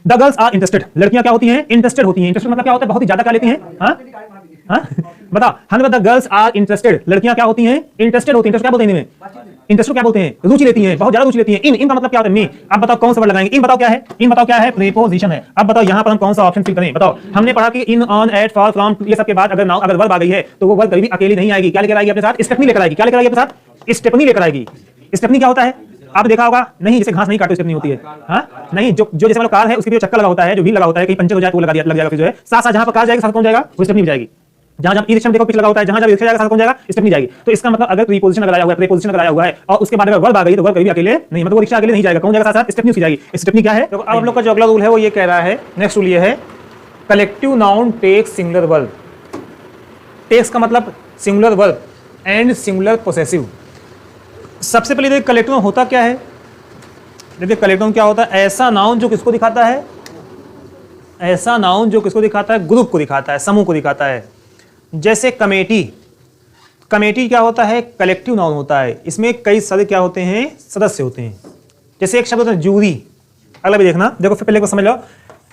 The girls are interested, लड़कियां क्या होती हैं? इंटरेस्टेड होती हैं। इंटरेस्टेड मतलब क्या होता है? बहुत ही ज्यादा क्या लेती हैं? हाँ हाँ बताओ। हाँ द गर्ल्स आर इंटरेस्टेड, लड़कियां क्या होती हैं? इंटरेस्टेड होती हैं। इंटरेस्ट क्या बोलते हैं हिंदी में? इंटरेस्ट क्या बोलते हैं? रुचि लेती हैं, बहुत ज्यादा रुचि लेती हैं। इन का मतलब क्या होता है? में। अब बताओ कौन सा वर्ड लगाएंगे? इन बताओ क्या है? इन बताओ क्या है? प्रीपोजिशन है। अब बताओ यहाँ पर हम कौन सा ऑप्शन फिल करें? बताओ। हमने पढ़ा कि इन, ऑन, एट, फॉर, फ्रॉम ये सब के बाद अगर वर्ब आ गई है तो वो वर्ब कभी भी अकेली नहीं आएगी। क्या लेकर आएगी अपने साथ? स्टेपनी लेकर आएगी। क्या लेकर आएगी अपने साथ? स्टेपनी लेकर आएगी। स्टेपनी क्या होता है? आप देखा होगा नहीं, जैसे घास नहीं काटो स्टेपनी होती है। हाँ नहीं, जो जैसे वाला कार है उसके पीछे चक्कर लगा होता है, जो व्हील लगा होता है, कहीं पंचर हो जाए तो वो लग जाएगा, फिर जो है साथ साथ जहां पर कार जाएगा साथ कौन जाएगा? वो स्टेपनी भी जाएगी। जहां जहां ई-रिक्शा देखो पिच लगा होता है, जहां जहां रिक्शा जाएगा साथ कौन जाएगा? स्टेपनी जाएगी। तो इसका मतलब अगर प्रीपोजिशन लगाया हुआ है, प्रीपोजिशन लगाया हुआ है और उसके बाद अगर वर्ब आ गई तो वर्ब कभी भी अकेले नहीं, मतलब वो रिक्शा अकेले नहीं जाएगा, कौन जाएगा? साथ साथ स्टेपनी उसकी जाएगी। स्टेपनी क्या है? तो अब हम लोग का जो अगला रूल है वो ये कह रहा है, नेक्स्ट रूल ये है, collective noun takes singular verb. Takes का मतलब singular verb and singular possessive. सबसे पहले देखिए कलेक्टिव नाउन होता क्या है। देखिए कलेक्टिव नाउन क्या होता है? ऐसा नाउन जो किसको दिखाता है? ऐसा नाउन जो किसको दिखाता है? ग्रुप को दिखाता है, समूह को दिखाता है। जैसे कमेटी, कमेटी क्या होता है? कलेक्टिव नाउन होता है। इसमें कई सदस्य क्या होते हैं? सदस्य होते हैं। जैसे एक शब्द होता है जूरी, अगला भी देखना। देखो फिर पहले को समझ लो,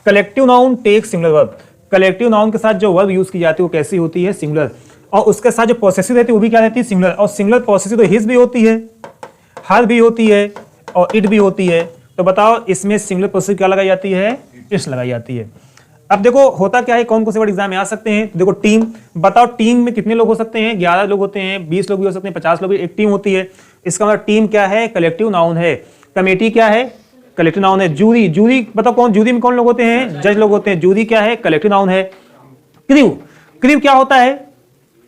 collective noun takes singular verb. Collective noun के साथ जो वर्ब यूज की जाती है वो कैसी होती है? सिंगुलर। और उसके साथ जो पॉसेसिव रहती है वो भी क्या रहती है? सिंगुलर। और सिंगुलर पॉसेसिव तो हिज भी होती है, हर भी होती है और इट भी होती है। तो बताओ इसमें सिंगुलर पॉसेसिव क्या लगाई जाती है? इट्स लगाई जाती है। अब देखो होता क्या है, कौन कौन से वर्ड एग्जाम में आ सकते हैं? देखो टीम, बताओ टीम में कितने लोग हो सकते हैं? 11 लोग होते हैं, 20 लोग भी हो सकते हैं, 50 लोग भी। एक टीम होती है। इसका मतलब टीम क्या है? कलेक्टिव नाउन है। कमेटी क्या है? कलेक्टिव नाउन है। जूरी, जूरी बताओ कौन? जूरी में कौन लोग होते हैं? जज लोग होते हैं। जूरी क्या है? कलेक्टिव नाउन है। क्रू, क्रू क्या होता है?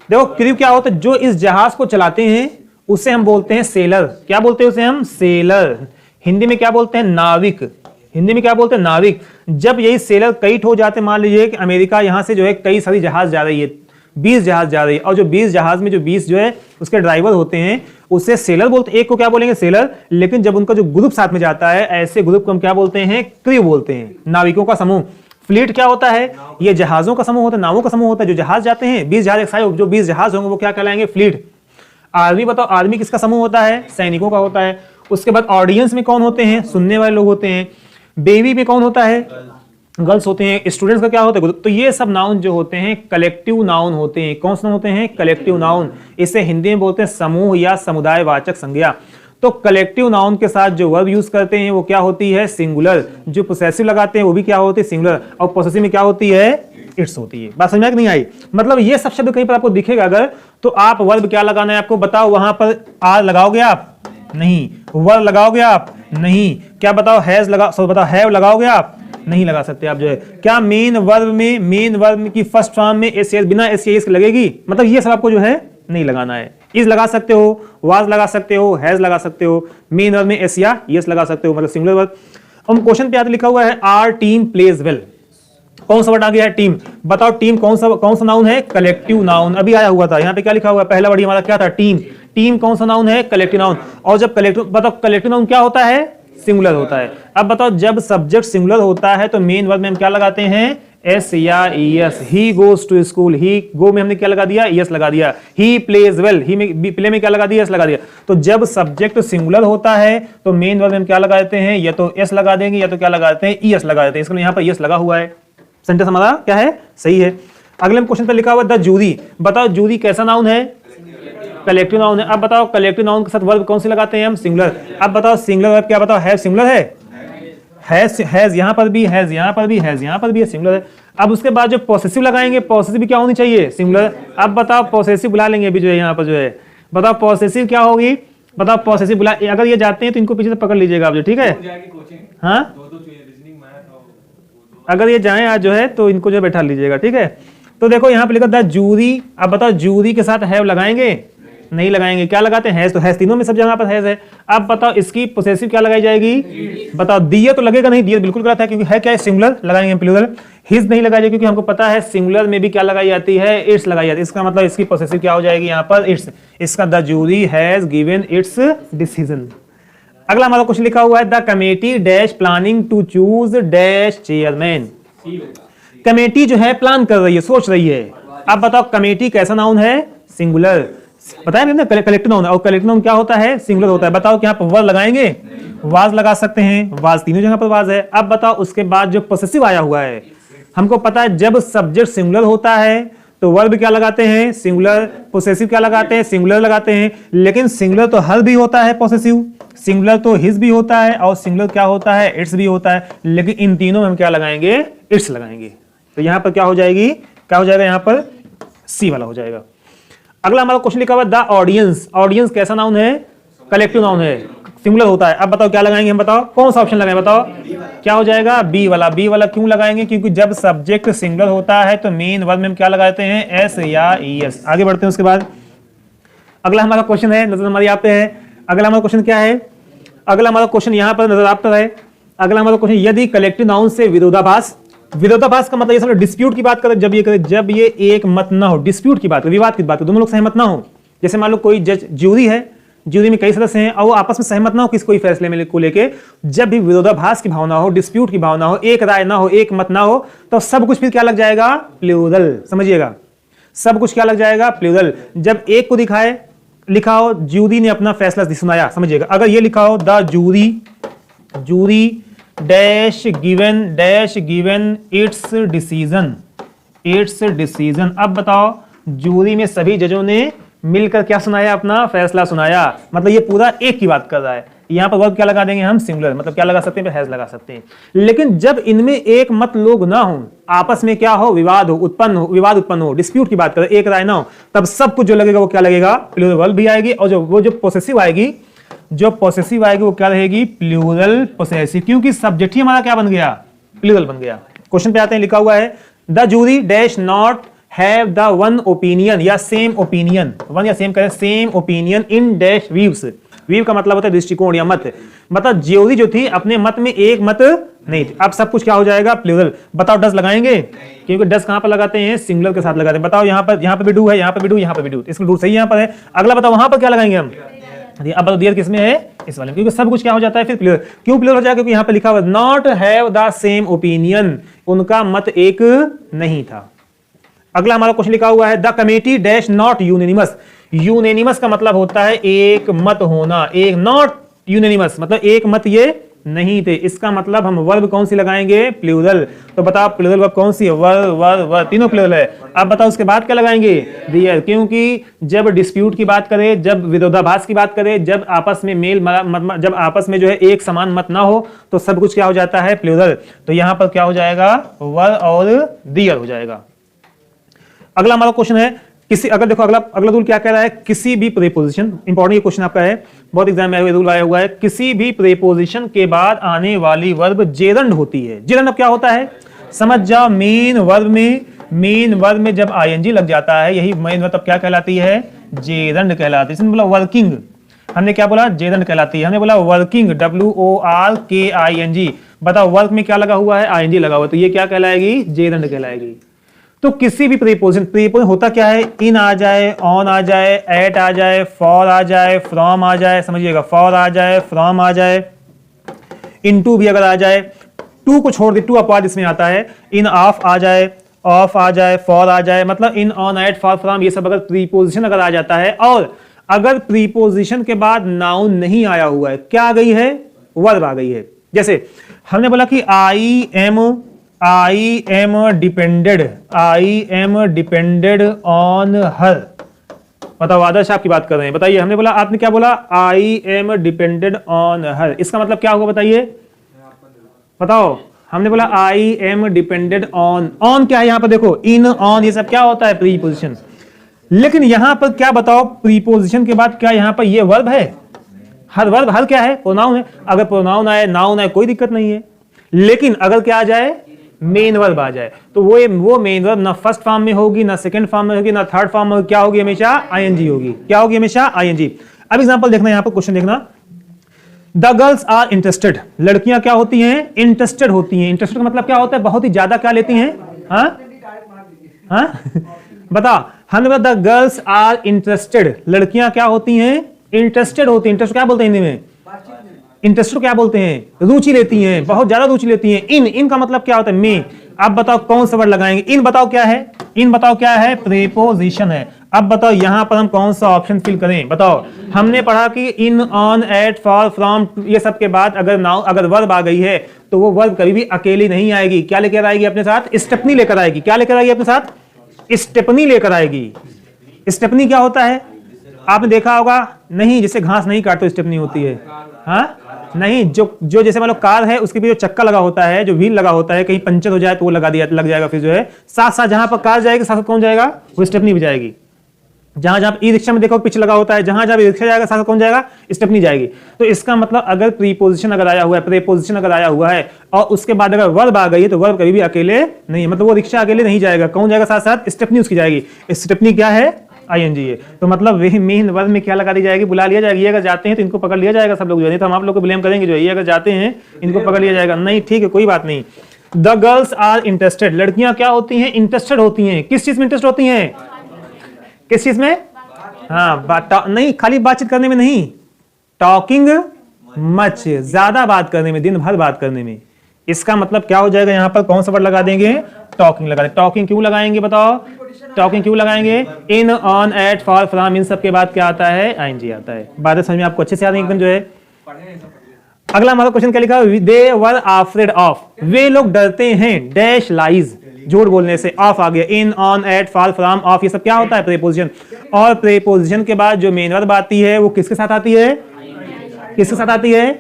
देखो क्रू क्या होता है? जो इस जहाज को चलाते हैं उसे हम बोलते हैं सेलर। क्या बोलते हैं उसे हम? सेलर। हिंदी में क्या बोलते हैं? नाविक। हिंदी में क्या बोलते हैं? नाविक। जब यही सेलर कई ठो जाते, मान लीजिए कि अमेरिका यहां से जो है कई सारी जहाज जा रही है, 20 जहाज जा रही है, और जो 20 जहाज में जो 20 जो है उसके ड्राइवर होते हैं उसे सेलर बोलते हैं। एक को क्या बोलेंगे? सेलर। लेकिन जब उनका जो ग्रुप साथ में जाता है, ऐसे ग्रुप को हम क्या बोलते हैं? क्रू बोलते हैं, नाविकों का समूह। फ्लीट क्या होता है? ये जहाजों का समूह होता है, नावों का समूह होता है। जो जहाज जाते हैं 20 जहाज एक साथ, जो 20 जहाज होंगे वो क्या कहलाएंगे? फ्लीट। आर्मी बताओ, आर्मी किसका समूह होता है? सैनिकों का होता है। उसके बाद ऑडियंस में कौन होते हैं? सुनने वाले लोग होते हैं। बेबी में कौन होता है? गर्ल्स होते हैं। स्टूडेंट्स का क्या होता है? तो ये सब नाउन जो होते हैं कलेक्टिव नाउन होते हैं। कौन से नाउन होते हैं? Collective noun. इसे हिंदी में बोलते हैं समूह या समुदाय वाचक संज्ञा। तो कलेक्टिव नाउन के साथ जो वर्ब यूज करते हैं वो क्या होती है? सिंगुलर। जो पोसेसिव लगाते हैं वो भी क्या होती है? सिंगुलर। और पोसेसिव में क्या होती है? इट्स होती है। बात समझ में नहीं आई? मतलब ये सब शब्द कहीं पर आपको दिखेगा अगर, तो आप वर्ब क्या लगाना है आपको बताओ। वहां पर आर लगाओगे आप? नहीं। वर्ब लगाओगे आप? नहीं। क्या बताओ? हैज लगा, सो बताओ हैव लगाओगे आप? नहीं लगा सकते आप। जो है क्या मेन वर्ब में, मेन वर्ब की फर्स्ट फॉर्म में एस बिना एस लगेगी? मतलब ये सब आपको जो है नहीं लगाना है। इज लगा सकते हो, वाज लगा सकते हो, हैज लगा सकते हो, मेन वर्ब में एस या यस लगा सकते हो, मतलब सिंगुलर वर्ब। हम क्वेश्चन पे आते लिखा हुआ है आर टीम प्लेज वेल। कौन सा वर्ड आ गया है? टीम। बताओ टीम कौन सा नाउन है? Collective noun. अभी आया हुआ था, यहाँ पे क्या लिखा हुआ है? पहला वर्ड हमारा क्या था? टीम। टीम कौन सा नाउन है? Collective noun. और जब कलेक्टिव, बताओ कलेक्टिव नाउन क्या होता है? सिंगुलर होता है। अब बताओ जब सब्जेक्ट सिंगुलर होता है तो मेन वर्ब में हम क्या लगाते हैं? एस या ES. He goes to school, he go में हमने क्या लगा दिया? ईएस लगा दिया। ही प्लेज वेल, ही में प्ले में क्या लगा दिया? एस लगा दिया। तो जब सब्जेक्ट सिंगुलर होता है तो मेन वर्ब में हम क्या लगा देते हैं? या तो एस लगा देंगे या तो क्या लगा देते हैं? ईएस लगा देते हैं। इसके लिए यहाँ पर ईएस लगा हुआ है। सेंटेंस हमारा क्या है? सही है। अगले क्वेश्चन पर लिखा हुआ द जूरी। बताओ जूरी कैसा नाउन है? कलेक्टिव नाउन है। अब बताओ कलेक्टिव नाउन के साथ वर्ब कौन से लगाते हैं हम? सिंगुलर। अब बताओ सिंगुलर वर्ब क्या? बताओ हैव सिंगुलर है? हैज यहां पर भी, हैज यहां पर भी, हैज यहां पर भी है, सिंगुलर है। अब उसके बाद जो पॉसेसिव लगाएंगे, पॉसेसिव भी क्या होनी चाहिए? सिंगुलर। अब बताओ पॉसेसिव बुला लेंगे अभी जो है यहाँ पर जो है, बताओ पॉसेसिव क्या होगी? बताओ पॉसेसिव बुला, अगर ये जाते हैं तो इनको पीछे से पकड़ लीजिएगा आप जो, ठीक है? हाँ अगर ये जाए आज जो है तो इनको जो बैठा लीजिएगा, ठीक है? तो देखो यहाँ पे लिखा द जूरी। अब बताओ जूरी के साथ हैव लगाएंगे? नहीं लगाएंगे। क्या लगाते हैं? हैज। तो हैज तीनों में सब जगह पर हैज है। अब बताओ इसकी पोसेसिव क्या लगाई जाएगी? बताओ दिए तो लगेगा नहीं, दिए बिल्कुल गलत है क्योंकि है क्या है? सिंगुलर। लगाएंगे प्लूरल। हिज नहीं लगाई जाएगी क्योंकि हमको पता है सिंगुलर में भी क्या लगाई जाती है? इट्स लगाई जाती है। इसका मतलब इसकी पोसेसिव क्या हो जाएगी यहाँ पर? इट्स। इसका the jury has given its decision. अगला हमारा क्वेश्चन लिखा हुआ है the committee dash planning to choose dash chairman. Committee जो है प्लान कर रही है, सोच रही है। अब बताओ कमेटी कैसा नाउन है? सिंगुलर। बताया हमने कलेक्टिव नाउन, और कलेक्टिव नाउन क्या होता है? सिंगुलर होता है। बताओ कि यहाँ पर वर्ब लगाएंगे, वाज लगा सकते हैं, वाज तीनों जगह पर वाज है। अब बताओ उसके बाद जो पोसेसिव आया हुआ है, हमको पता है जब सब्जेक्ट सिंगुलर होता है तो वर्ब क्या लगाते हैं? सिंगुलर। पोसेसिव क्या लगाते हैं? सिंगुलर लगाते हैं। लेकिन सिंगुलर तो हर भी होता है पोसेसिव, सिंगुलर तो हिज भी होता है, और सिंगुलर क्या होता है? इट्स भी होता है। लेकिन इन तीनों में हम क्या लगाएंगे? इट्स लगाएंगे। तो यहां पर क्या हो जाएगी? क्या हो जाएगा? यहां पर सी वाला हो जाएगा। अगला हमारा क्वेश्चन लिखा हुआ द ऑडियंस। ऑडियंस कैसा नाउन है? कलेक्टिव नाउन है, सिंगुलर होता है। अब बताओ क्या लगाएंगे हम? बताओ कौन सा ऑप्शन लगाएं? बताओ क्या हो जाएगा? बी वाला। बी वाला क्यों लगाएंगे? क्योंकि जब सब्जेक्ट सिंगुलर होता है तो मेन वर्ब में हम क्या लगाते हैं? एस या ईएस। आगे बढ़ते हैं उसके बाद। अगला हमारा क्वेश्चन है, नजर हमारी आप पे है। अगला हमारा क्वेश्चन क्या है? अगला हमारा क्वेश्चन यहां पर नजर आप पर है। अगला हमारा क्वेश्चन, यदि कलेक्टिव नाउन से विरोधाभास, विरोधाभास का मतलब ये समझो डिस्प्यूट की बात करें, जब ये एक मत ना हो, डिस्प्यूट की बात, विवाद की बात, दोनों लोग सहमत ना हो। जैसे मान लो कोई जज, ज्यूरी है, ज्यूरी में कई सदस्य हैं और वो आपस में सहमत ना हो किसी कोई फैसले में को लेके, जब भी विरोधाभास की भावना हो, डिस्प्यूट की भावना हो, एक राय ना हो, एक मत ना हो, तो सब कुछ फिर क्या लग जाएगा? प्लूरल। समझिएगा, सब कुछ क्या लग जाएगा? प्लूरल। जब एक को दिखाए, लिखा हो ज्यूरी ने अपना फैसला सुनाया, समझिएगा। अगर ये लिखा हो the jury dash given its decision. अब बताओ जूरी में सभी जजों ने मिलकर क्या सुनाया? अपना फैसला सुनाया। मतलब ये पूरा एक की बात कर रहा है। यहां पर वर्ब क्या लगा देंगे हम? सिंगुलर। मतलब क्या लगा सकते हैं? हैज लगा सकते हैं। लेकिन जब इनमें एक मत लोग ना हो, आपस में क्या हो? विवाद उत्पन्न हो, डिस्प्यूट की बात करें, एक राय ना हो, तब सब कुछ जो लगेगा वो क्या लगेगा? प्लूरल वर्ब भी आएगी। और जो पोसेसिव आएगी, वो क्या रहेगी? प्लूरल पोसेसिव, क्योंकि सब्जेक्ट ही हमारा क्या बन गया? प्लूरल बन गया। क्वेश्चन पे आते हैं, लिखा हुआ है the jury dash not have the one opinion या सेम ओपिनियन, वन या सेम करें, same opinion in dash views. View का मतलब होता है दृष्टिकोण या मत। मतलब ज्यूरी जो थी अपने मत में एक मत नहीं थी। अब सब कुछ क्या हो जाएगा? प्लूरल। बताओ डस लगाएंगे? क्योंकि डस कहां पर लगाते हैं? सिंगुलर के साथ लगाते हैं। बताओ यहां पर भी डू है, यहां पर भी डू, यहां पर भी डू, इसमें डू सही यहां पर है। अगला बताओ वहां पर क्या लगाएंगे हम? अब बताओ डियर किसमें है? इस वाले में, क्योंकि सब कुछ क्या हो जाता है फिर प्लूरल। क्यों प्लूरल हो जाएगा? क्योंकि यहां पर लिखा हुआ not have the same opinion, उनका मत एक नहीं था। अगला हमारा क्वेश्चन लिखा हुआ है द कमेटी डैश नॉट यूनेनिमस। यूनेनिमस का मतलब होता है एक मत होना, एक नॉट यूनेनिमस मतलब एक मत ये नहीं थे। इसका मतलब हम वर्ब कौन सी लगाएंगे? प्लूरल। तो बताओ प्लूरल वर्ब कौन सी है? वर्ब, तीनों प्लूरल है। अब बताओ उसके बाद क्या लगाएंगे? दियर, क्योंकि जब डिस्प्यूट की बात करें, जब विरोधाभास की बात करें, जब आपस में जब आपस में जो है एक समान मत ना हो, तो सब कुछ क्या हो जाता है? प्लूरल। तो यहां पर क्या हो जाएगा? वर्ब और दियर हो जाएगा। अगला हमारा क्वेश्चन है अगर देखो अगला रूल क्या कह रहा है? किसी भी प्रीपोजिशन, इंपॉर्टेंट क्वेश्चन आपका है, बहुत एग्जाम में रूल आया हुआ है, किसी भी प्रीपोजिशन के बाद आने वाली वर्ब जेरंड होती है। जेरंड अब क्या होता है? समझ जाओ, मेन वर्ब में जब आईएनजी लग जाता है, यही मेन वर्ब क्या कहलाती है? जेरंड कहलाती है। इसने बोला वर्किंग, हमने क्या बोला? जेरंड कहलाती है। हमने बोला वर्किंग, WORKING। बताओ वर्क में क्या लगा हुआ है? आईएनजी लगा हुआ, तो ये क्या कहलाएगी? जेरंड कहलाएगी। तो किसी भी प्रीपोजिशन होता क्या है? इन आ जाए, ऑन आ जाए, एट आ जाए, फॉर आ जाए, फ्रॉम आ जाए, समझिएगा, फॉर आ जाए, फ्रॉम आ जाए, इनटू भी अगर आ जाए, टू को छोड़ दे, टू अपवाद इसमें आता है, इन ऑफ आ जाए, फॉर आ जाए, मतलब इन, ऑन, एट, फॉर, फ्रॉम, ये सब अगर प्रीपोजिशन अगर आ जाता है, और अगर प्रीपोजिशन के बाद नाउन नहीं आया हुआ है, क्या आ गई है? वर्ब आ गई है। जैसे हमने बोला कि I am depended on her. बताओ आदर्श आपकी बात कर रहे हैं, बताइए। हमने बोला, आपने क्या बोला? I am depended on her. इसका मतलब क्या होगा बताइए? बताओ। हमने बोला आई एम डिपेंडेड ऑन क्या है यहाँ पर? देखो इन, ऑन, ये सब क्या होता है? प्रीपोजिशन। लेकिन यहां पर क्या बताओ? प्रीपोजिशन के बाद क्या यहाँ पर ये वर्ब है? वर्ब हर क्या है? प्रोनाउन है। अगर प्रोनाउन आए, नाउन आए, कोई दिक्कत नहीं है। लेकिन अगर क्या आ जाए? मेन वर्ब आ जाए, तो वो मेन वर्ब ना फर्स्ट फॉर्म में होगी, ना सेकंड फॉर्म में होगी, ना थर्ड फॉर्म में, क्या होगी? हमेशा आईएनजी होगी। क्या होगी? हमेशा आईएनजी। अब एग्जांपल देखना, यहां पर क्वेश्चन देखना, द गर्ल्स आर इंटरेस्टेड। लड़कियां क्या होती हैं? इंटरेस्टेड होती हैं। इंटरेस्टेड का मतलब क्या होता है? बहुत ही ज्यादा क्या लेती हैं? बता, हमने बोला द गर्ल्स आर इंटरेस्टेड, लड़कियां क्या होती हैं? इंटरेस्टेड होती हैं। इंटरेस्ट क्या बोलते हैं हिंदी में? इंटरेस्टेड क्या बोलते हैं? रुचि लेती हैं, बहुत ज्यादा रुचि लेती हैं। इन का मतलब क्या होता है? में। अब बताओ कौन सा वर्ड लगाएंगे? इन बताओ क्या है? इन बताओ क्या है? प्रीपोजिशन है। अब बताओ यहां पर हम कौन सा ऑप्शन फिल करें? बताओ। हमने पढ़ा कि इन, ऑन, एट, फॉर, फ्रॉम, ये सब के बाद अगर वर्ब आ गई है तो वो वर्ब कभी भी अकेली नहीं आएगी। क्या लेकर आएगी अपने साथ? स्टेपनी लेकर आएगी। क्या लेकर आएगी अपने साथ? स्टेपनी लेकर आएगी। स्टेपनी क्या होता है? आपने देखा होगा नहीं, जैसे घास नहीं काटते स्टेपनी होती है। हाँ नहीं, जो जैसे मान लो कार है, उसके भी जो चक्का लगा होता है, जो व्हील लगा होता है, कहीं पंचर हो जाए तो वो लग जाएगा। फिर जो है साथ साथ जहां पर कार जाएगी साथ कौन जाएगा? वो स्टेपनी भी जाएगी। जहां जहां ई रिक्शा में देखो पीछे लगा होता है, जहां जहां रिक्शा जाएगा साथ कौन जाएगा? स्टेपनी जाएगी। तो इसका मतलब अगर प्रीपोजिशन अगर आया हुआ है, प्रीपोजिशन अगर आया हुआ है और उसके बाद अगर वर्ब आ गई है तो वर्ब कभी भी अकेले नहीं है। मतलब वो रिक्शा अकेले नहीं जाएगा, कौन जाएगा? साथ साथ स्टेपनी उसकी जाएगी। स्टेपनी क्या है? आईएनजी है। तो मतलब वही मेन वर्ब में क्या लगा दी जाएगी? बुला लिया जाएगा। ये अगर जाते हैं तो इनको पकड़ लिया जाएगा सब लोग, जो है नहीं तो हम आप लोग को ब्लेम करेंगे। जो है ये अगर जाते हैं इनको पकड़ लिया जाएगा। नहीं ठीक है, कोई बात नहीं। द गर्ल्स आर इंटरेस्टेड, लड़कियां क्या होती हैं? इंटरेस्टेड होती हैं। किस चीज में इंटरेस्ट होती हैं? किस चीज में? हाँ नहीं, खाली बातचीत करने में नहीं, टॉकिंग मच, ज्यादा बात करने में, दिन भर बात करने में। इसका मतलब क्या हो जाएगा? यहां पर कौन सा वर्ड लगा देंगे? टॉकिंग लगा देंगे। टॉकिंग क्यों लगाएंगे? बताओ टॉकिंग क्यों लगाएंगे? इन, ऑन, एट, फॉर, फ्रॉम, इन सब के बाद क्या आता है? आईएनजी आता है। बातें समझ में आपको अच्छे से आ रही एकदम जो है। अगला हमारा क्वेश्चन क्या लिखा? दे वर आफ्रेड ऑफ, वे लोग डरते हैं डैश लाइज, झूठ बोलने से। ऑफ आ गया। In, on, at, for, from, of, ये सब क्या होता है? प्रीपोजिशन। और प्रीपोजिशन के बाद जो मेन वर्ब आती है वो किसके साथ आती है? किसके साथ आती है?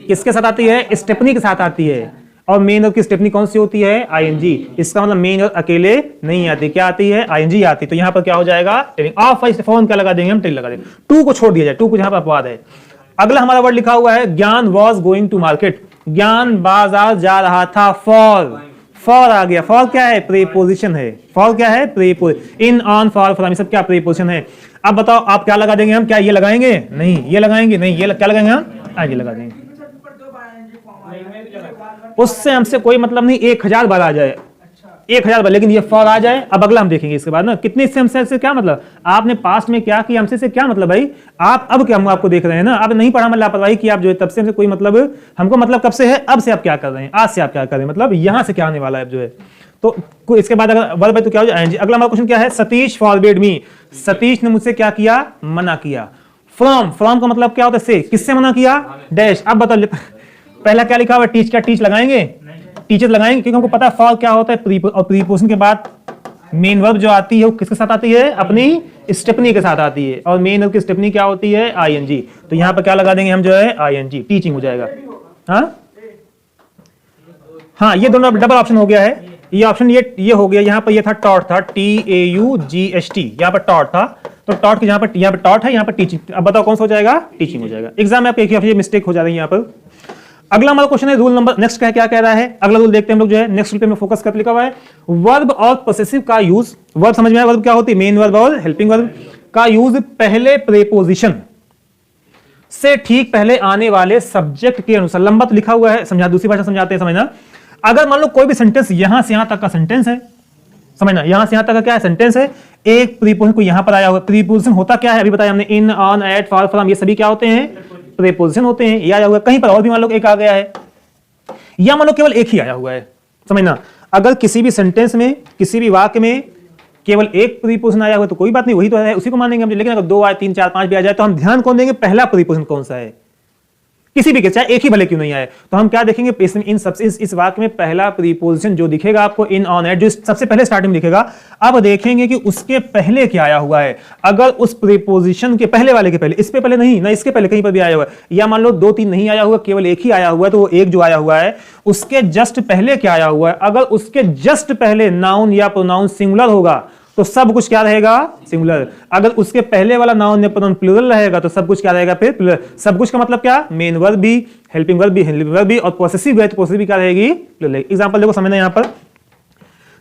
किसके साथ आती है? स्टेपनी के साथ आती है। और मेन वर्ब की स्टेपनी कौन सी होती है? आईएनजी। इसका मतलब मेन वर्ब अकेले नहीं आती। क्या आती है? आईएनजी आती। तो यहां पर क्या हो जाएगा? टेलिंग। ऑफ फोन क्या लगा देंगे हम? टेल लगा देंगे। टू को छोड़ दिया जाए, टू को यहां पर अपवाद है। अगला हमारा वर्ड लिखा हुआ है ज्ञान वॉज गोइंग टू मार्केट, ज्ञान बाजार जा रहा था। फॉर, फॉर आ गया। फॉर क्या है? प्रीपोजिशन है। फॉर क्या है? Preposition. In, on, for, from, ये सब क्या प्रीपोजिशन है। अब बताओ आप क्या लगा देंगे हम? क्या ये लगाएंगे? नहीं ये लगाएंगे। नहीं ये क्या लगाएंगे हम? ये लगा देंगे। उससे हमसे कोई मतलब नहीं, 1000 बार आ जाए, 1000 बार, लेकिन ये फॉर आ जाए। अब अगला हम देखेंगे इसके बाद ना कितने इससे हमसे क्या मतलब। आपने पास्ट में क्या किया हमसे, से क्या मतलब भाई? आप अब क्या हम आपको देख रहे हैं ना, आप नहीं पढ़ा मतलब लापरवाही की आप जो है तब से हमसे कोई मतलब हमको मतलब कब से है? अब से आप क्या कर रहे हैं? आज से आप क्या कर रहे हैं? मतलब यहां से क्या आने वाला है जो है। तो इसके बाद अगर वर्ब है तो क्या हो जाए? अगला हमारा क्वेश्चन क्या है? सतीश फॉरबिड मी, सतीश ने मुझसे क्या किया? मना किया। फ्रॉम, फ्रॉम का मतलब क्या होता है? से। किससे मना किया? डैश। अब बताओ पहला क्या लिखा हुआ है? टीच। क्या टीच लगाएंगे? टीचर लगाएंगे, क्योंकि हमको पता है फॉर क्या होता है। और प्रीपोजिशन के बाद मेन वर्ब जो आती है वो किसके साथ आती है? अपनी स्टेपनी के साथ आती है। और मेन वर्ब की स्टेपनी क्या होती है? आईएनजी। तो यहां पर क्या लगा देंगे हम जो है? आईएनजी। टीचिंग हो जाएगा। हाँ ये दोनों डबल ऑप्शन हो गया है। ये ऑप्शन ये हो गया। यहाँ पर ये था टॉट था, TAUGHT, यहाँ पर टॉट था। तो टॉट के यहाँ पर टॉट है, यहाँ पर टीचिंग। अब बताओ कौन सा हो जाएगा? टीचिंग हो जाएगा। एग्जाम में आप एक ही मिस्टेक हो जा रही है यहाँ पर। अगला हमारा क्वेश्चन है रूल नंबर नेक्स्ट क्या कह रहा है? अगला रूल देखते हैं हम लोग जो है। नेक्स्ट रूल पे में फोकस कर लिखा हुआ है वर्ब और पोसेसिव का यूज। वर्ब समझ में आया? वर्ब क्या होती है? मेन वर्ब और हेल्पिंग वर्ब का यूज पहले प्रीपोजिशन से ठीक पहले आने वाले सब्जेक्ट के अनुसार। लंबा तो लिखा हुआ है, समझा, दूसरी भाषा समझाते हैं, समझना। अगर मान लो कोई भी सेंटेंस यहां से यहां तक का सेंटेंस है, समझना, यहां से यहां तक का क्या है? सेंटेंस है। एक प्रीपोजिशन को यहां पर आया हुआ। प्रीपोजिशन होता क्या है? अभी बताया हमने। इन, ऑन, एट, फॉर, फ्रॉम, ये सभी क्या होते हैं? प्रीपोजिशन होते हैं। या आया हुआ कहीं पर और भी मान लो एक आ गया है, या मान लो केवल एक ही आया हुआ है, समझना। अगर किसी भी सेंटेंस में, किसी भी वाक्य में केवल एक प्रीपोजिशन आया हुआ तो कोई बात नहीं, वही तो है, उसी को मानेंगे हम। लेकिन अगर 2 आए, 3, 4, 5 भी आ जाए तो हम ध्यान कौन देंगे? पहला प्रीपोजिशन कौन सा है, किसी भी के, चाहे एक ही भले क्यों नहीं आए। तो हम क्या देखेंगे? इस वाक्य में पहला प्रीपोजिशन जो दिखेगा आपको इन, ऑन, एट, जो सबसे पहले स्टार्टिंग में दिखेगा, अब देखेंगे कि उसके पहले क्या आया हुआ है। अगर उस प्रीपोजिशन के पहले वाले के पहले, इस पे पहले नहीं ना, इसके पहले कहीं पर भी आया हुआ है, या मान लो 2, 3 नहीं आया हुआ, केवल एक ही आया हुआ है, तो वो एक जो आया हुआ है उसके जस्ट पहले क्या आया हुआ है। अगर उसके जस्ट पहले नाउन या प्रोनाउन सिंगुलर होगा तो सब कुछ क्या रहेगा? सिंगुलर। अगर उसके पहले वाला नाउन या प्रोनाउन प्लूरल रहेगा तो सब कुछ क्या रहेगा? फिर प्लूरल। सब कुछ का मतलब क्या? मेन वर्ब भी, हेल्पिंग वर्ब भी, हेल्पिंग वर्ब भी, और पॉसेसिव है तो पॉसेसिव भी क्या रहेगी? प्लूरल। एग्जांपल देखो समझना यहां पर,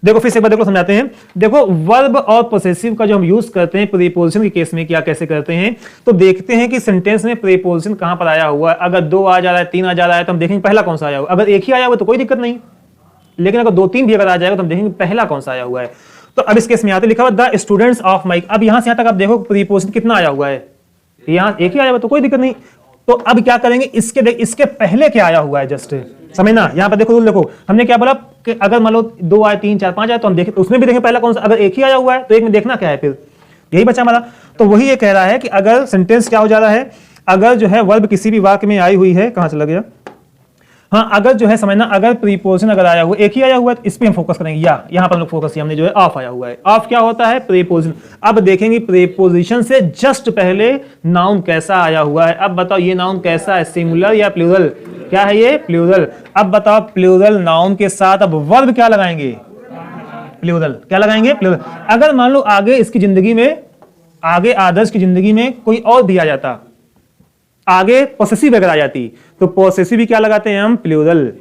देखो फिर से एक बार देखो समझाते हैं। देखो वर्ब और पॉसेसिव का जो हम यूज करते हैं प्रीपोजिशन के केस में क्या कैसे करते हैं, तो देखते हैं कि सेंटेंस में प्रीपोजिशन कहां पर आया हुआ है। अगर 2 आ जा रहा है, 3 आ जा रहा है, तो हम देखेंगे पहला कौन सा आया हुआ। अगर एक ही आया हुआ तो कोई दिक्कत नहीं, लेकिन अगर 2, 3 भी अगर आ जाएगा तो हम देखेंगे पहला कौन सा आया हुआ है। तो अब इस केस में आते लिखा हुआ द स्टूडेंट्स ऑफ माई। अब यहां से यहां तक आप देखो प्रीपोजिशन कितना आया हुआ है, यहां एक ही आया हुआ तो कोई दिक्कत नहीं। तो अब क्या करेंगे, इसके पहले क्या आया हुआ है, जस्ट समझना। यहां पर देखो, देखो हमने क्या बोला कि अगर मान लो 2 आए, 3, 4, 5 आए तो हम देखें, तो उसमें भी देखें पहला कौन सा, अगर एक ही आया हुआ है तो एक में देखना क्या है, फिर यही बचा हमारा। तो वही ये कह रहा है कि अगर सेंटेंस क्या हो जा रहा है, अगर जो है वर्ब किसी भी वाक्य में आई हुई है, कहां चला गया, हाँ, अगर जो है समझना, अगर प्रीपोजिशन अगर आया हुआ, एक ही आया हुआ है तो इस पे हम फोकस करेंगे, या यहां पर हम लोग फोकस किया हमने जो है ऑफ आया हुआ है। ऑफ क्या होता है, प्रीपोजिशन। अब देखेंगे प्रीपोजिशन से जस्ट पहले नाउन कैसा आया हुआ है। अब बताओ ये नाउन कैसा है, सिंगुलर या प्लूरल, क्या है ये, प्लूरल। अब बताओ प्लूरल नाउन के साथ अब वर्ब क्या लगाएंगे, प्लूरल, क्या लगाएंगे, प्लूरल। अगर मान लो आगे इसकी जिंदगी में, आगे आदर्श की जिंदगी में कोई और भी आ जाता, आगे पॉसेसिव अगर आ जाती, तो पॉसेसिव भी क्या लगाते हैं हम, प्लूरल,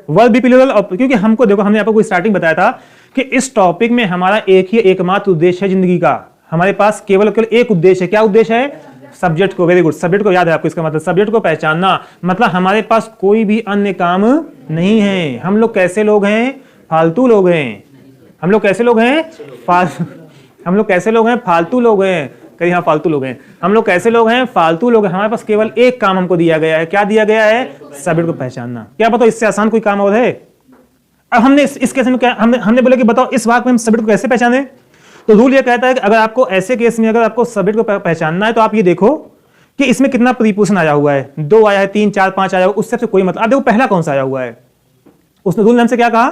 वर्ब भी प्लूरल। और क्योंकि हमको देखो, हमने आपको स्टार्टिंग बताया था कि इस टॉपिक में हमारा एक ही एकमात्र उद्देश्य है जिंदगी का, हमारे पास केवल एक उद्देश्य है। क्या उद्देश्य है, सब्जेक्ट को, वेरी गुड, सब्जेक्ट को याद है आपको, इसका मतलब सब्जेक्ट को पहचानना। मतलब हमारे पास कोई भी अन्य काम नहीं है। हम लोग कैसे लोग हैं, फालतू लोग हैं। हम लोग कैसे लोग हैं, हम लोग कैसे लोग हैं, फालतू लोग हैं। कहीं हाँ फालतू लोग हैं, हम लोग कैसे लोग हैं, फालतू लोग हैं। हमारे पास केवल एक काम हमको दिया गया है, क्या दिया गया है, सब्जेक्ट को पहचानना। क्या बताओ इससे आसान कोई काम और है। अब हमने इस केस में क्या, हमने बोला कि बताओ इस वाक्य में हम सब्जेक्ट को कैसे पहचाने। तो रूल ये कहता है कि अगर आपको ऐसे केस में अगर आपको सब्जेक्ट को पहचानना है तो आप ये देखो कि इसमें कितना प्रीपोजिशन आया हुआ है, 2 आया है, 3, 4, 5 आया हुआ, उससे कोई मतलब। अब देखो पहला कौन सा आया हुआ है, उसने रूल हमसे क्या कहा,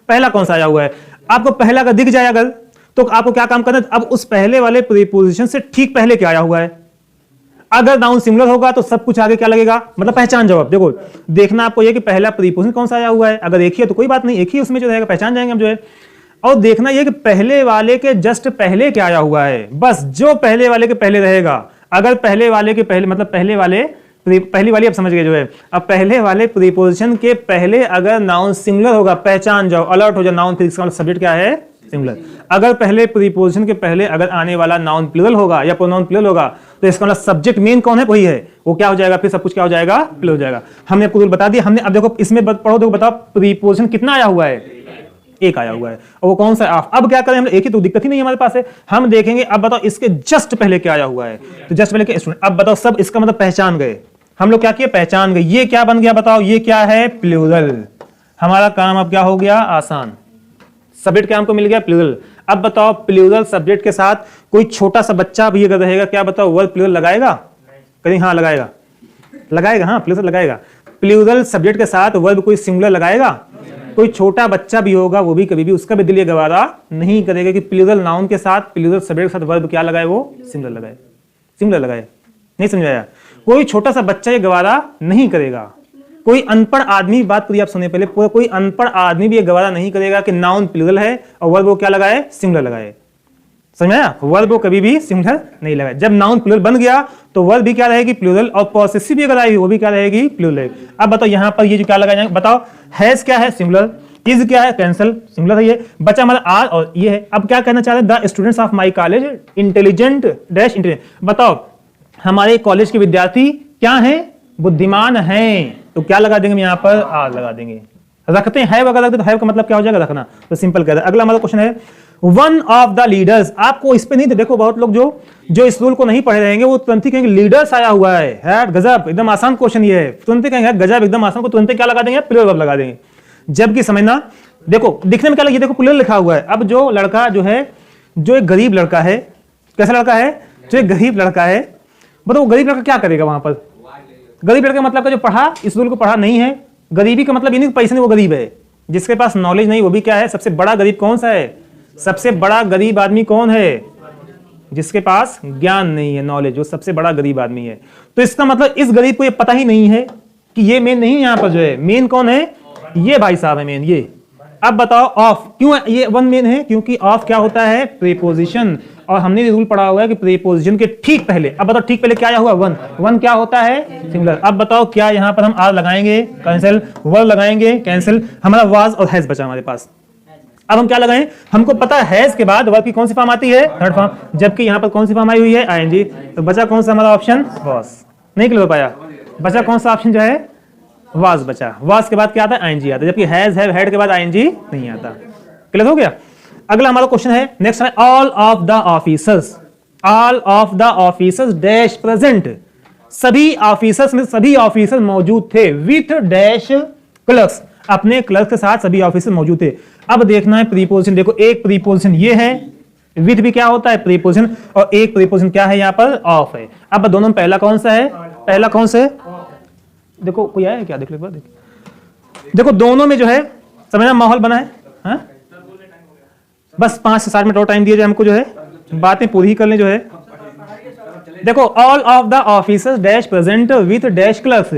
पहला कौन सा आया हुआ है। आपको पहला अगर दिख जाए अगर, तो आपको क्या काम करना है, अब उस पहले वाले प्रीपोजिशन से ठीक पहले क्या आया हुआ है। अगर नाउन सिंगुलर होगा तो सब कुछ आगे क्या लगेगा, मतलब पहचान जाओ। देखो देखना आपको ये कि पहला प्रीपोजिशन कौन सा आया हुआ है। अगर एक ही है तो कोई बात नहीं, एक ही उसमें जो रहेगा पहचान जाएंगे हम जो है। और देखना ये कि पहले वाले के जस्ट पहले क्या आया हुआ है, बस जो पहले वाले के पहले रहेगा। अगर पहले वाले के पहले, मतलब पहले वाले, पहली वाली आप समझ गए जो है। अब पहले वाले प्रीपोजिशन के पहले अगर नाउन सिंगुलर होगा, पहचान जाओ, अलर्ट हो जाओ, नाउन फिर इसका सब्जेक्ट क्या है, सिंगुलर। अगर पहले प्रीपोजिशन के पहले अगर आने वाला नाउन प्लूरल होगा या प्रोनाउन प्लूरल होगा, तो इसका मतलब सब्जेक्ट मेन कौन है, वही है, वो क्या हो जाएगा, फिर सब कुछ क्या हो जाएगा, प्लूरल हो जाएगा। हमने आपको रूल बता दिया। हमने अब देखो इसमें पढ़ो, देखो बताओ प्रीपोजिशन कितना आया हुआ है, एक आया हुआ है, और वो कौन सा, ऑफ। अब क्या करें हम, एक ही तो दिक्कत ही नहीं हमारे पास है, हम देखेंगे। अब बताओ इसके जस्ट पहले क्या आया हुआ है, तो जस्ट पहले के स्टूडेंट। अब बताओ सब इसका मतलब पहचान गए, हम लोग क्या किए, पहचान गए। ये क्या बन गया बताओ, ये क्या है, प्लूरल। हमारा काम अब क्या हो गया, आसान, सब्जेक्ट क्या हमको मिल गया, प्लूरल। अब बताओ प्लूरल सब्जेक्ट के साथ कोई छोटा सा बच्चा भी अगर रहेगा, क्या बताओ वर्ब प्लूरल लगाएगा, कहीं हाँ लगाएगा, लगाएगा, हाँ प्लूरल लगाएगा। प्लूरल सब्जेक्ट के साथ वर्ब कोई सिंगुलर लगाएगा, कोई छोटा बच्चा भी होगा वो भी कभी भी उसका भी दिल ये गवारा नहीं करेगा कि प्लूरल नाउन के साथ, प्लूरल सब्जेक्ट के साथ वर्ब क्या लगाए, वो सिंगुलर लगाए, सिंगुलर लगाए। नहीं समझाया, कोई छोटा सा बच्चा ये गवारा नहीं करेगा। कोई अनपढ़ आदमी, बात पूरी आप सुने पहले, कोई अनपढ़ आदमी भी ये गवारा नहीं करेगा कि नाउन प्लूरल है और वर्ब वो क्या लगाए, सिंगुलर लगाए। समझाया, वर्ब वो कभी भी सिंगुलर नहीं लगाए। जब नाउन प्लूरल बन गया तो वर्ब भी क्या रहेगी, प्लूरल, और पॉसेसिव भी अगर आई वो भी क्या रहेगी, प्लूरल। अब बताओ यहां पर ये जो क्या लगाया, बताओ हैज क्या है, सिंगुलर, इज क्या है, कैंसल, सिंगुलर है। ये बचा हमारा आर और ये है। अब क्या कहना चाह रहे हैं, the students of my college intelligent dash intelligent. बताओ हमारे कॉलेज के विद्यार्थी क्या हैं, बुद्धिमान हैं, तो क्या लगा देंगे यहाँ पर, आर लगा देंगे। रखते हैं हैव, अगर रखते तो हैव का मतलब क्या हो जाएगा, रखना, तो सिंपल कह रहे हैं। अगला हमारा क्वेश्चन है, वन ऑफ द लीडर्स। आपको इस पे नहीं, देखो बहुत लोग जो इस रूल को नहीं पढ़े रहेंगे वो तुरंत ही कहेंगे लीडर्स आया हुआ है, गजब, एकदम आसान क्वेश्चन ये है, तुरंत ही कहेंगे गजब एकदम आसान, को तुरंत क्या लगा देंगे, प्लूरल वर्ब लगा देंगे। जबकि समझना, देखो दिखने में क्या लगे, देखो प्लूरल लिखा हुआ है। अब जो लड़का जो है, जो एक गरीब लड़का है, कैसा लड़का है, जो एक गरीब लड़का है, बताओ गरीब लड़का क्या करेगा वहां पर। गरीब लड़का मतलब का जो पढ़ा, इस रूल को पढ़ा नहीं है। गरीबी का मतलब ये नहीं पैसे नहीं, वो गरीब है, जिसके पास नॉलेज नहीं वो भी क्या है, सबसे बड़ा गरीब कौन सा है, सबसे बड़ा गरीब आदमी कौन है, जिसके पास ज्ञान नहीं है, नॉलेज, वो सबसे बड़ा गरीब आदमी है। तो इसका मतलब इस गरीब को ये पता ही नहीं है कि ये मेन नहीं है, यहाँ पर जो है मेन कौन है, ये भाई साहब है मेन, ये। अब बताओ ऑफ क्यों ये वन मेन है, क्योंकि ऑफ क्या होता है, प्रीपोजिशन, और हमने रूल पढ़ा हुआ है कि प्रीपोजिशन के ठीक पहले, अब बताओ ठीक पहले क्या आया हुआ, वन, वन क्या होता है, सिंगुलर। अब बताओ क्या यहाँ पर हम आर लगाएंगे, कैंसिल, वर्ब लगाएंगे, कैंसिल, हमारा वाज और हैज बचा हमारे पास। अब हम क्या लगाएं, हमको पता है हैज के बाद वर्ब की कौन सी फॉर्म आती है, थर्ड फॉर्म, जबकि यहाँ पर कौन सी फॉर्म आई हुई है, आईएनजी। तो बचा कौन सा हमारा ऑप्शन, वाज, नहीं क्लियर हो पाया, बचा कौन सा ऑप्शन जो है, वाज बचा। वाज के बाद क्या आता है, आईएनजी आता है, जबकि हैज, हैव, हैड के बाद आईएनजी नहीं आता। क्लियर हो गया। अगला हमारा क्वेश्चन है, नेक्स्ट है, all of the officers, all of the officers dash present. सभी ऑफिसर्स में सभी ऑफिसर मौजूद थे विथ डैश क्लर्क्स, अपने क्लर्क के साथ सभी ऑफिसर मौजूद थे। अब देखना है प्रीपोजिशन, देखो एक प्रीपोजिशन ये है, विथ भी क्या होता है प्रीपोजिशन, और एक प्रीपोजिशन क्या है यहाँ पर ऑफ है। अब दोनों में पहला कौन सा है, पहला कौन सा है, देखो कोई आया है क्या, देख लो देखो दोनों में जो है समझना माहौल बना है। हाँ? बस 5 से 7 मिनट और टाइम दिया जाए हमको, जो है बातें पूरी ही कर लें जो है। देखो all of the officers dash present with dash clerks,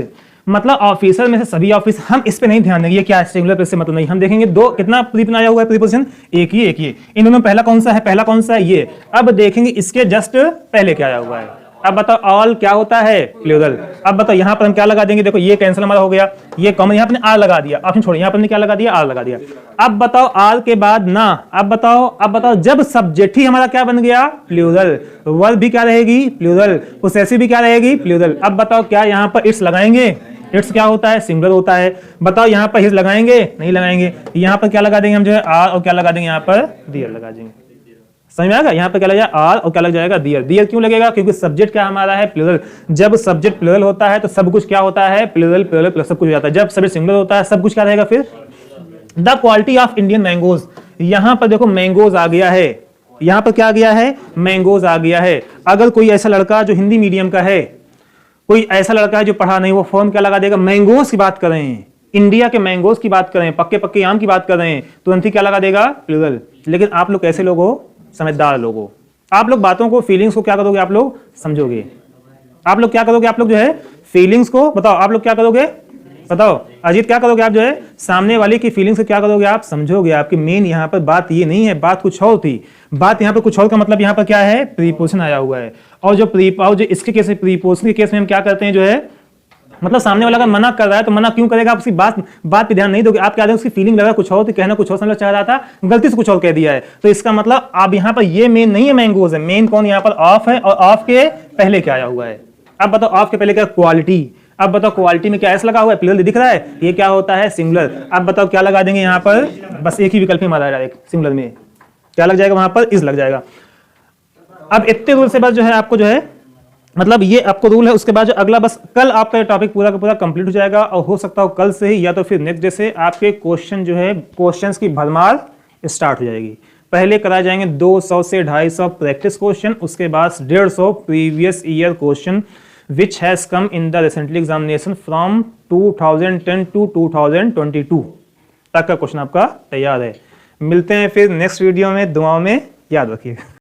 मतलब ऑफिसर में से सभी ऑफिसर, हम इस पे नहीं ध्यान देंगे ये क्या है सिंगुलर प्रेस से मतलब नहीं, हम देखेंगे दो कितना प्रीपोजिशन आया हुआ है, प्रीपोजिशन एक ही इन दोनों में पहला कौन सा है, पहला कौन सा है ये। अब देखेंगे इसके जस्ट पहले क्या आया हुआ है। अब बताओ ऑल क्या होता है प्लूरल। अब बताओ यहां पर हम क्या लगा देंगे, देखो ये कैंसिल हमारा हो गया, ये कॉमन यहां पर आर लगा दिया, ऑप्शन छोड़िए यहां पर क्या लगा दिया, आर लगा दिया। अब बताओ आर के बाद ना, अब बताओ जब सब्जेक्ट ही हमारा क्या बन गया प्लूरल, वर्ब भी क्या रहेगी प्लूरल, पोसेसिव भी क्या रहेगी प्लूरल। अब बताओ क्या यहां पर इट्स लगाएंगे, इट्स क्या होता है सिंगुलर होता है। बताओ यहां पर हिज लगाएंगे, नहीं लगाएंगे। यहां पर क्या लगा देंगे हम जो है आर, और क्या लगा देंगे यहां पर दियर लगा देंगे। समझ में आएगा, यहां पर क्या लग जाएगा आर और क्या लग जाएगा दियर। दियर क्यों लगेगा, क्योंकि सब्जेक्ट क्या हमारा है प्लूरल। जब सब्जेक्ट प्लूरल होता है तो सब कुछ क्या होता है प्लूरल, प्लूरल प्लस सब कुछ हो जाता है। जब सब्जेक्ट सिंगुलर होता है सब कुछ क्या रहेगा फिर। The quality of Indian mangoes, यहां पर देखो मैंगोज आ गया है, यहां पर क्या आ गया है मैंगोज आ गया है। अगर कोई ऐसा लड़का जो हिंदी मीडियम का है, कोई ऐसा लड़का है जो पढ़ा नहीं, वो फॉर्म क्या लगा देगा, मैंगोज की बात कर रहे हैं, इंडिया के मैंगोज की बात कर रहे हैं, पक्के पक्के आम की बात कर रहे हैं, तुरंत ही क्या लगा देगा प्लूरल। लेकिन आप लोग कैसे लोग हो, समझदार लोग हो, आप लोग बातों को फीलिंग्स को क्या करोगे, आप लोग समझोगे। आप लोग क्या करोगे, आप लोग जो है फीलिंग्स को बताओ, आप लोग क्या करोगे बताओ अजीत क्या करोगे, आप जो है सामने वाले की फीलिंग्स को क्या करोगे, आप समझोगे। आपकी मेन यहाँ पर बात ये नहीं है, बात कुछ और थी, बात यहाँ पर कुछ और का मतलब यहाँ पर क्या है प्रीपोजिशन आया हुआ है। और जो इसके केस में प्रीपोजिशन के केस में हम क्या करते हैं जो है, मतलब सामने वाला अगर मना कर रहा है तो मना क्यों करेगा, आप उसकी बात पे ध्यान नहीं दोगे, आप क्या उसकी फीलिंग लगा कुछ और, तो कहना कुछ और समझ चाह रहा था, गलती से कुछ और कह दिया है। तो इसका मतलब आप यहाँ पर ये मेन नहीं है मैंगोज है, मेन कौन यहाँ पर ऑफ है, और ऑफ के पहले क्या आया हुआ है। अब बताओ ऑफ के पहले क्या क्वालिटी। अब बताओ क्वालिटी में क्या एस लगा हुआ है, प्लूरल दिख रहा है, ये क्या होता है सिंगुलर। अब बताओ क्या लगा देंगे यहाँ पर, बस एक ही विकल्प ही हमारा एक सिंगुलर में क्या लग जाएगा, वहां पर इस लग जाएगा। अब इतने रूल से बस जो है आपको जो है मतलब ये आपको रूल है, उसके बाद जो अगला बस कल आपका टॉपिक पूरा का पूरा कंप्लीट हो जाएगा, और हो सकता हो कल से ही या तो फिर नेक्स्ट डे से आपके क्वेश्चन जो है क्वेश्चंस की भरमार स्टार्ट हो जाएगी। पहले कराए जाएंगे 200 से 250 प्रैक्टिस क्वेश्चन, उसके बाद 150 previous year question which has come in the recently examination from 2010 to 2022 तक का क्वेश्चन आपका तैयार है। मिलते हैं फिर नेक्स्ट वीडियो में, दुआओं में याद रखिएगा।